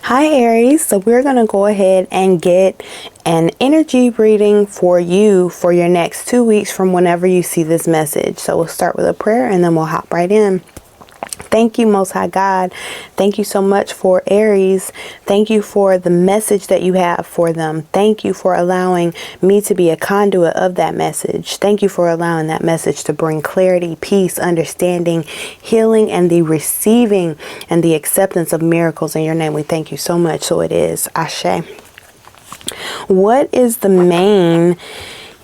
Hi Aries, so we're going to go ahead and get an energy reading for you for your next 2 weeks from whenever you see this message. So we'll start with a prayer and then we'll hop right in. Thank you, Most High God. Thank you so much for Aries. Thank you for the message that you have for them. Thank you for allowing me to be a conduit of that message. Thank you for allowing that message to bring clarity, peace, understanding, healing, and the receiving and the acceptance of miracles in your name. We thank you so much. So it is. Ashe. What is the main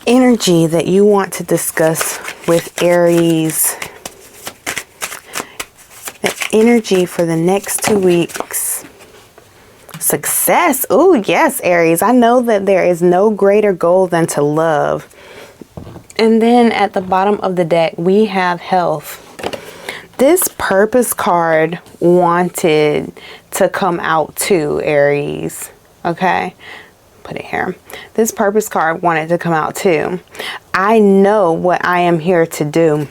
energy that you want to discuss with Aries? Energy for the next 2 weeks. Success. Oh, yes, Aries. I know that there is no greater goal than to love. And then at the bottom of the deck, we have health. This purpose card wanted to come out too, Aries. Okay. Put it here. This purpose card wanted to come out too. I know what I am here to do.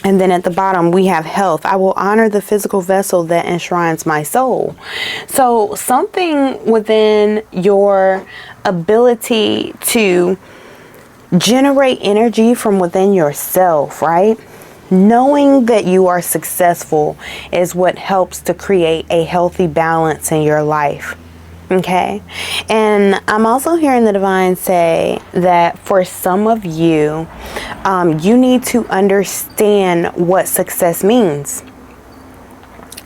And then at the bottom, we have health. I will honor the physical vessel that enshrines my soul. So something within your ability to generate energy from within yourself, right? Knowing that you are successful is what helps to create a healthy balance in your life. Okay. And I'm also hearing the divine say that for some of you, you need to understand what success means.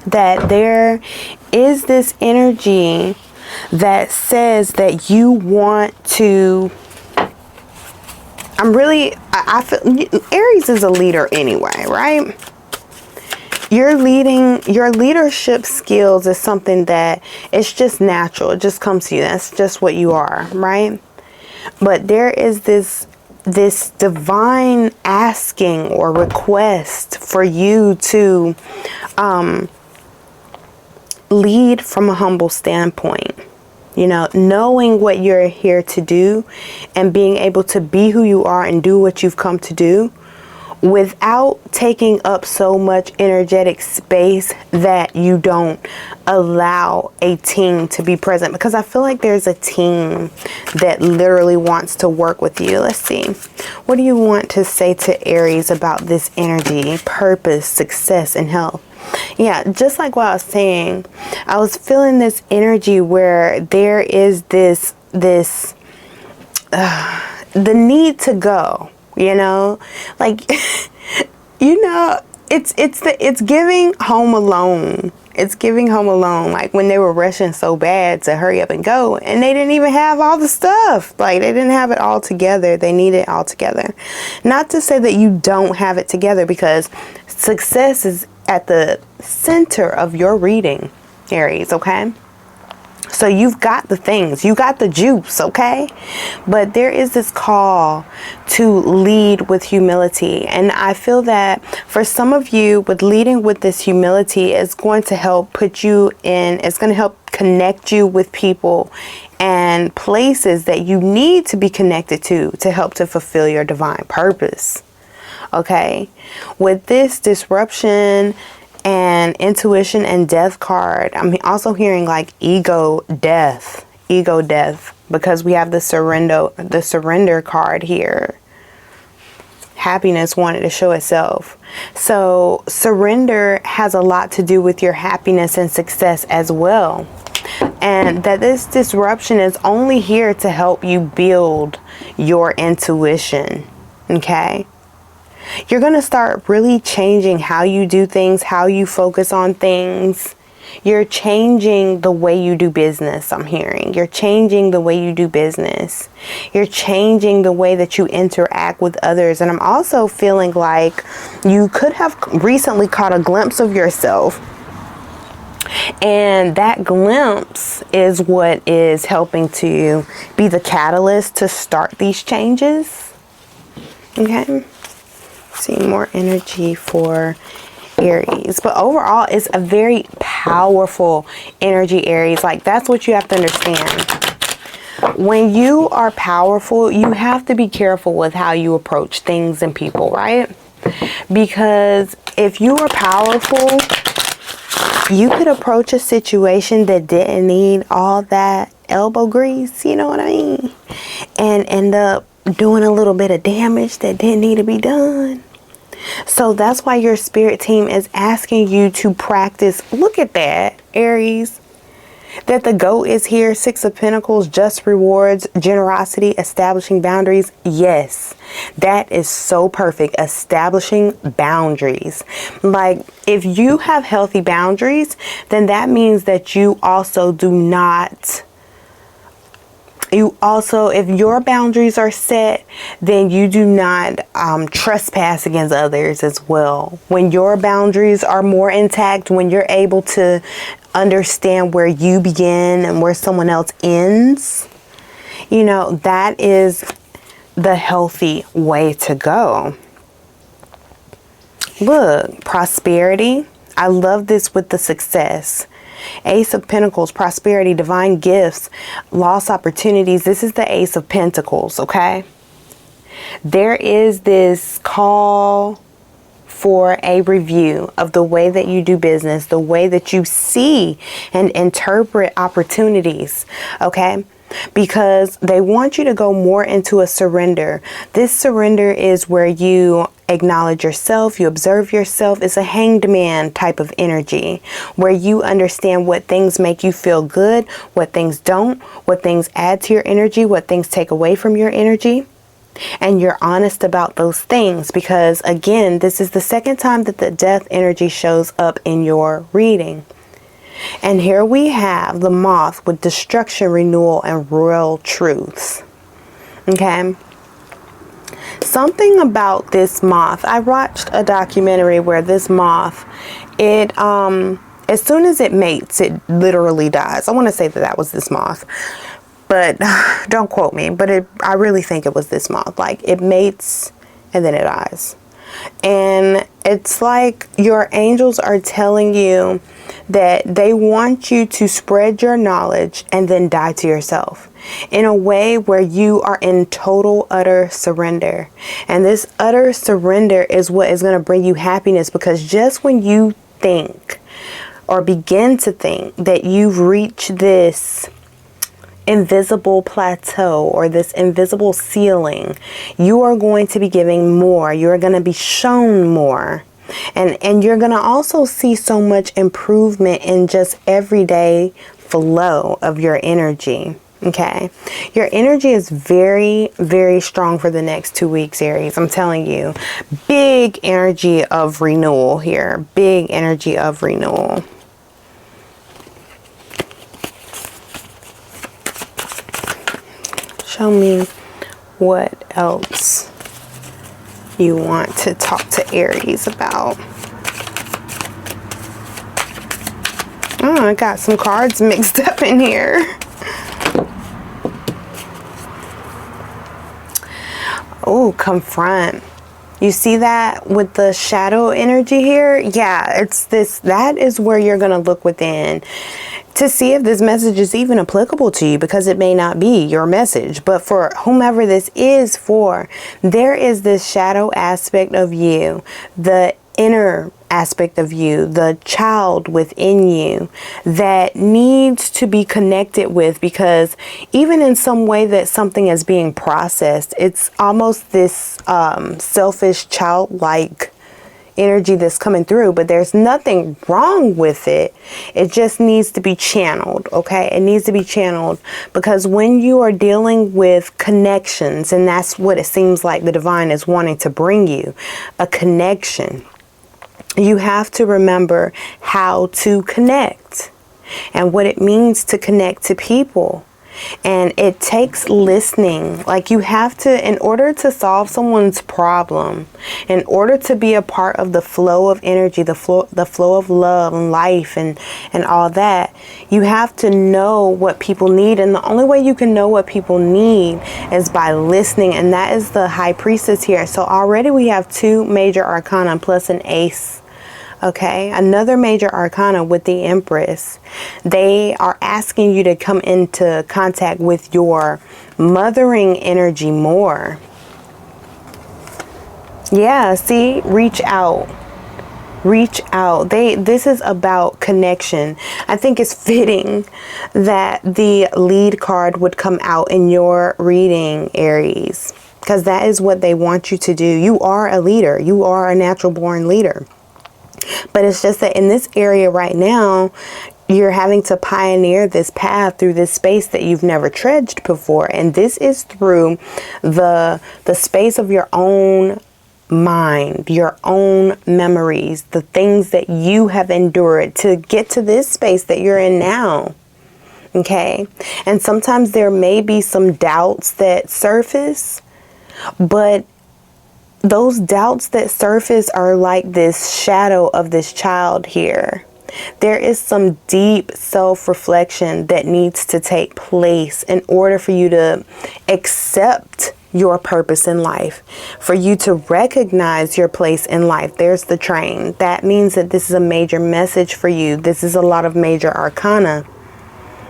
That there is this energy that says that you want to, I feel Aries is a leader anyway, right? Your leadership skills is something that it's just natural. It just comes to you. That's just what you are, right? But there is this divine asking or request for you to lead from a humble standpoint. You know, knowing what you're here to do and being able to be who you are and do what you've come to do, without taking up so much energetic space that you don't allow a team to be present. Because I feel like there's a team that literally wants to work with you. Let's see. What do you want to say to Aries about this energy, purpose, success, and health? Yeah, just like what I was saying, I was feeling this energy where there is the need to go. You know, like, you know, it's giving Home Alone. It's giving Home Alone, like when they were rushing so bad to hurry up and go, and they didn't even have all the stuff. Like, they didn't have it all together. They need it all together. Not to say that you don't have it together, because success is at the center of your reading, Aries, okay? So you've got the things, you got the juice, okay? But there is this call to lead with humility. And I feel that for some of you, with leading with this humility, is going to help put you in, it's going to help connect you with people and places that you need to be connected to help to fulfill your divine purpose. Okay? With this disruption and intuition and death card, I'm also hearing like ego death, because we have the surrender card here. Happiness wanted to show itself. So surrender has a lot to do with your happiness and success as well. And that this disruption is only here to help you build your intuition. Okay? You're going to start really changing how you do things, how you focus on things. You're changing the way you do business, I'm hearing. You're changing the way you do business. You're changing the way that you interact with others. And I'm also feeling like you could have recently caught a glimpse of yourself. And that glimpse is what is helping to be the catalyst to start these changes. Okay? See more energy for Aries, but overall it's a very powerful energy, Aries. Like, that's what you have to understand. When you are powerful, you have to be careful with how you approach things and people, right? Because if you are powerful, you could approach a situation that didn't need all that elbow grease, you know what I mean? And end up doing a little bit of damage that didn't need to be done. So that's why your spirit team is asking you to practice. Look at that, Aries. That the GOAT is here, Six of Pentacles, just rewards, generosity, establishing boundaries. Yes, that is so perfect. Establishing boundaries. Like, if you have healthy boundaries, then that means that you also do not... if your boundaries are set, then you do not trespass against others as well. When your boundaries are more intact, when you're able to understand where you begin and where someone else ends, you know, that is the healthy way to go. Look, prosperity. I love this with the success. Ace of Pentacles, prosperity, divine gifts, lost opportunities. This is the Ace of Pentacles, okay? There is this call for a review of the way that you do business, the way that you see and interpret opportunities, okay? Because they want you to go more into a surrender. This surrender is where you acknowledge yourself, you observe yourself. It's a hanged man type of energy where you understand what things make you feel good, what things don't, what things add to your energy, what things take away from your energy. And you're honest about those things, because again, this is the second time that the death energy shows up in your reading. And here we have the moth with destruction, renewal, and royal truths. Okay. Something about this moth. I watched a documentary where this moth, as soon as it mates, it literally dies. I want to say that was this moth. But don't quote me, but I really think it was this moth. Like, it mates and then it dies. And it's like your angels are telling you that they want you to spread your knowledge and then die to yourself in a way where you are in total, utter surrender. And this utter surrender is what is going to bring you happiness, because just when you think or begin to think that you've reached this invisible plateau or this invisible ceiling, you are going to be giving more. You're going to be shown more. And you're going to also see so much improvement in just everyday flow of your energy. Okay. Your energy is very, very strong for the next 2 weeks, Aries. I'm telling you, big energy of renewal here. Big energy of renewal. Show me what else you want to talk to Aries about. Oh, I got some cards mixed up in here. Oh, confront. You see that with the shadow energy here? Yeah, it's this. That is where you're going to look within to see if this message is even applicable to you, because it may not be your message. But for whomever this is for, there is this shadow aspect of you, the inner aspect of you, the child within you that needs to be connected with, because even in some way that something is being processed, it's almost this selfish, childlike energy that's coming through, but there's nothing wrong with it. It just needs to be channeled. Okay, it needs to be channeled, because when you are dealing with connections, and that's what it seems like the divine is wanting to bring you, a connection, you have to remember how to connect and what it means to connect to people. And it takes listening. Like, you have to, in order to solve someone's problem, in order to be a part of the flow of energy, the flow of love and life and all that, you have to know what people need. And the only way you can know what people need is by listening. And that is the High Priestess here. So already we have 2 major arcana plus an ace. Okay, another major arcana with the Empress. They are asking you to come into contact with your mothering energy more. Yeah, see, reach out. reach out. This is about connection. I think it's fitting that the lead card would come out in your reading, Aries, because that is what they want you to do. You are a leader. You are a natural born leader. But it's just that in this area right now, you're having to pioneer this path through this space that you've never trudged before. And this is through the space of your own mind, your own memories, the things that you have endured to get to this space that you're in now. Okay. And sometimes there may be some doubts that surface, but those doubts that surface are like this shadow of this child here. There is some deep self-reflection that needs to take place in order for you to accept your purpose in life, for you to recognize your place in life. There's the train. That means that this is a major message for you. This is a lot of major arcana.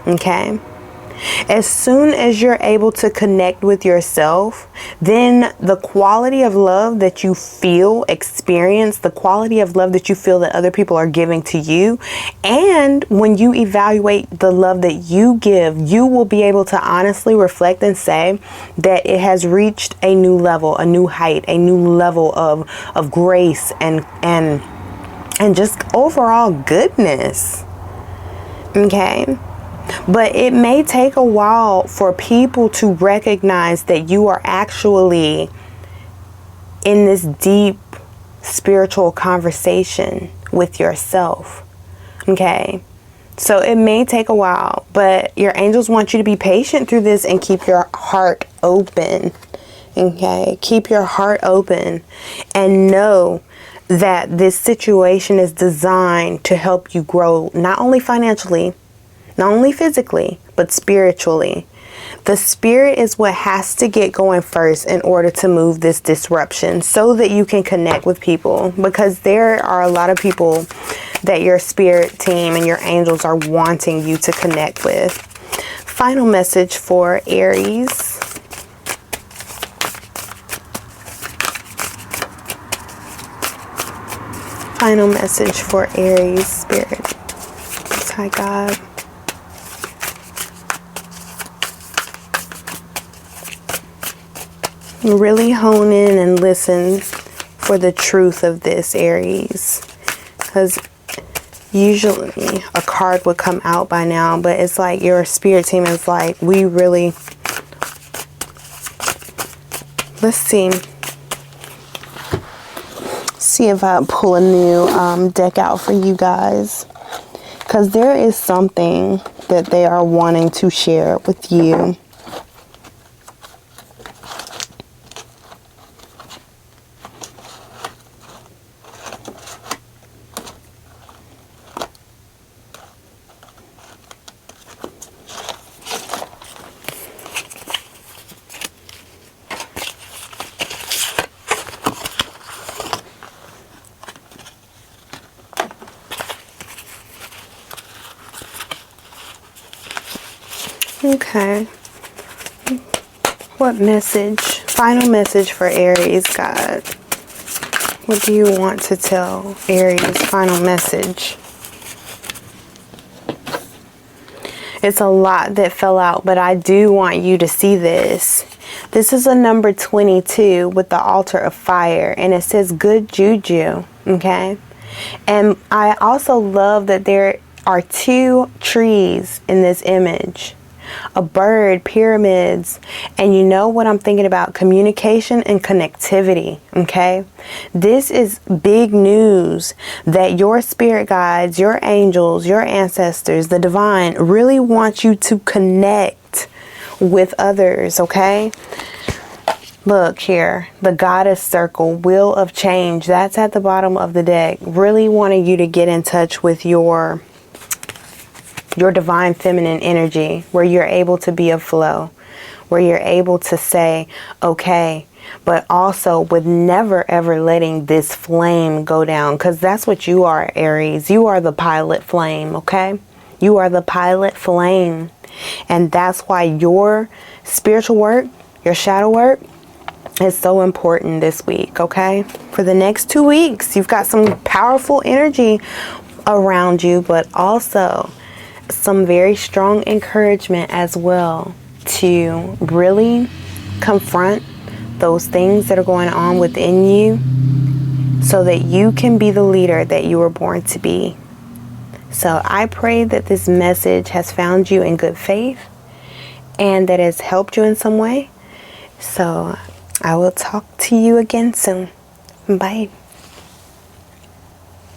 Okay? As soon as you're able to connect with yourself, then the quality of love that you feel, experience, the quality of love that you feel that other people are giving to you, and when you evaluate the love that you give, you will be able to honestly reflect and say that it has reached a new level, a new height, a new level of grace and just overall goodness. Okay? But it may take a while for people to recognize that you are actually in this deep spiritual conversation with yourself. Okay? So it may take a while, but your angels want you to be patient through this and keep your heart open. Okay? Keep your heart open and know that this situation is designed to help you grow, not only financially, not only physically, but spiritually. The spirit is what has to get going first in order to move this disruption so that you can connect with people, because there are a lot of people that your spirit team and your angels are wanting you to connect with. Final message for Aries. Final message for Aries spirit. Hi, God. Really hone in and listen for the truth of this, Aries, because usually a card would come out by now, but it's like your spirit team is like, we really, let's see if I pull a new deck out for you guys, because there is something that they are wanting to share with you. Okay. What message? Final message for Aries, God. What do you want to tell Aries? Final message. It's a lot that fell out, but I do want you to see this. This is a number 22 with the altar of fire, and it says good juju, okay? And I also love that there are two trees in this image. A bird, pyramids, and you know what I'm thinking about? Communication and connectivity, okay? This is big news that your spirit guides, your angels, your ancestors, the divine really want you to connect with others, okay? Look here, the goddess circle, wheel of change, that's at the bottom of the deck. Really wanting you to get in touch with your divine feminine energy, where you're able to be a flow, where you're able to say, okay, but also with never ever letting this flame go down, because that's what you are, Aries. You are the pilot flame, okay? You are the pilot flame. And that's why your spiritual work, your shadow work, is so important this week, okay? For the next 2 weeks, you've got some powerful energy around you, but also some very strong encouragement as well to really confront those things that are going on within you so that you can be the leader that you were born to be. So I pray that this message has found you in good faith and that has helped you in some way. So I will talk to you again soon. Bye.